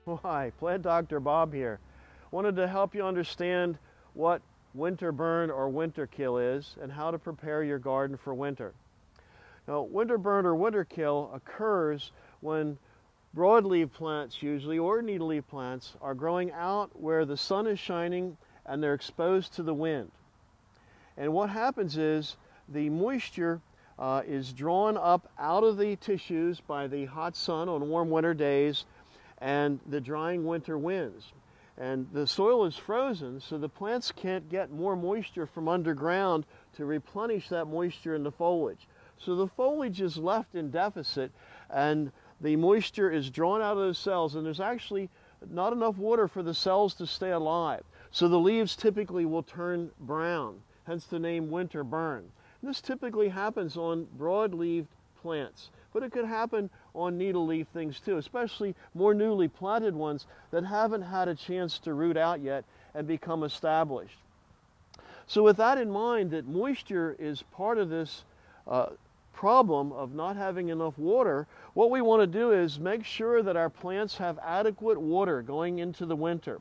Hi, Plant Dr. Bob here. Wanted to help you understand what winter burn or winter kill is and how to prepare your garden for winter. Now, winter burn or winter kill occurs when broadleaf plants usually, or needle-leaf plants, are growing out where the sun is shining and they're exposed to the wind. And what happens is the moisture is drawn up out of the tissues by the hot sun on warm winter days and the drying winter winds. And the soil is frozen, so the plants can't get more moisture from underground to replenish that moisture in the foliage. So the foliage is left in deficit, and the moisture is drawn out of those cells, and there's actually not enough water for the cells to stay alive. So the leaves typically will turn brown, hence the name winter burn. And this typically happens on broad-leaved plants, but it could happen on needle-leaf things too, especially more newly planted ones that haven't had a chance to root out yet and become established. So with that in mind, that moisture is part of this problem of not having enough water, what we want to do is make sure that our plants have adequate water going into the winter.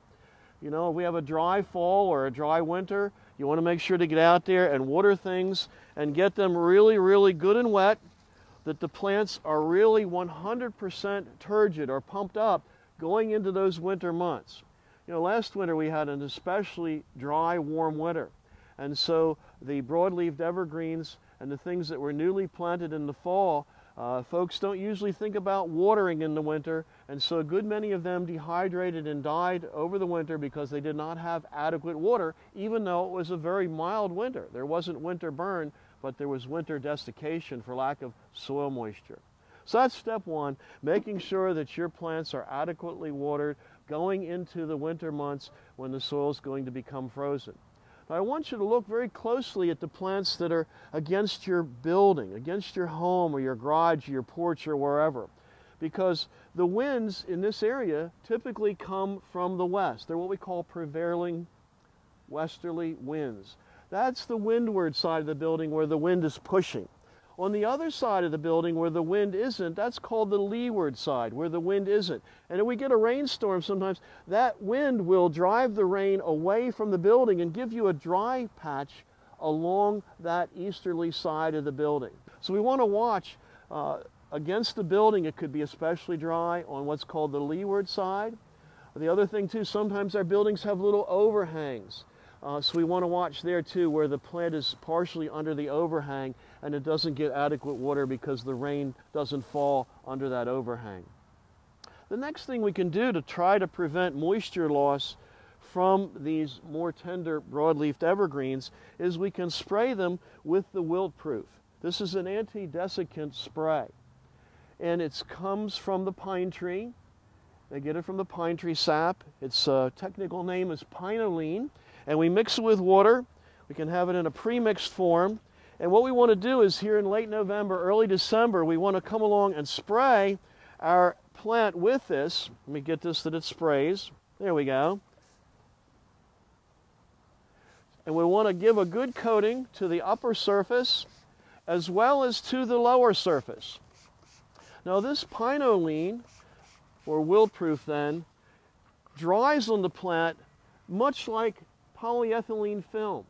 You know, if we have a dry fall or a dry winter, you want to make sure to get out there and water things and get them really, really good and wet, that the plants are really 100% turgid or pumped up going into those winter months. You know, last winter we had an especially dry, warm winter. And so the broadleaved evergreens and the things that were newly planted in the fall, folks don't usually think about watering in the winter, and so a good many of them dehydrated and died over the winter because they did not have adequate water, even though it was a very mild winter. There wasn't winter burn, but there was winter desiccation for lack of soil moisture. So that's step one, making sure that your plants are adequately watered going into the winter months when the soil is going to become frozen. Now, I want you to look very closely at the plants that are against your building, against your home or your garage or your porch or wherever, because the winds in this area typically come from the west. They're what we call prevailing westerly winds. That's the windward side of the building where the wind is pushing. On the other side of the building where the wind isn't, that's called the leeward side, where the wind isn't. And if we get a rainstorm sometimes, that wind will drive the rain away from the building and give you a dry patch along that easterly side of the building. So we want to watch against the building. It could be especially dry on what's called the leeward side. The other thing too, sometimes our buildings have little overhangs. So we want to watch there too, where the plant is partially under the overhang and it doesn't get adequate water because the rain doesn't fall under that overhang. The next thing we can do to try to prevent moisture loss from these more tender broadleafed evergreens is we can spray them with the Wilt-Proof. This is an anti-desiccant spray, and it comes from the pine tree. They get it from the pine tree sap. Its technical name is Pinoline. And we mix it with water. We can have it in a pre-mixed form. And what we want to do is here in late November, early December, we want to come along and spray our plant with this. Let me get this that it sprays. There we go. And we want to give a good coating to the upper surface as well as to the lower surface. Now this Pinoline, or Wilt-Proof then, dries on the plant much like polyethylene film,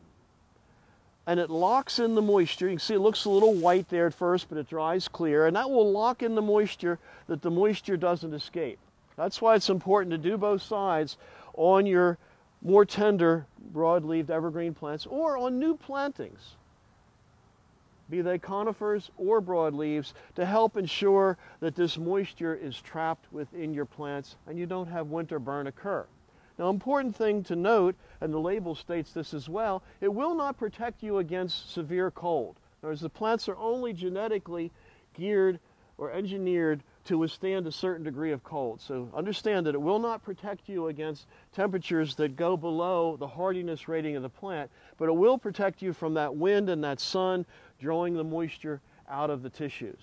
and it locks in the moisture. You can see it looks a little white there at first, but it dries clear, and that will lock in the moisture that the moisture doesn't escape. That's why it's important to do both sides on your more tender broad-leaved evergreen plants or on new plantings, be they conifers or broadleaves, to help ensure that this moisture is trapped within your plants and you don't have winter burn occur. Now, important thing to note, and the label states this as well, it will not protect you against severe cold. In other words, the plants are only genetically geared or engineered to withstand a certain degree of cold. So understand that it will not protect you against temperatures that go below the hardiness rating of the plant, but it will protect you from that wind and that sun drawing the moisture out of the tissues.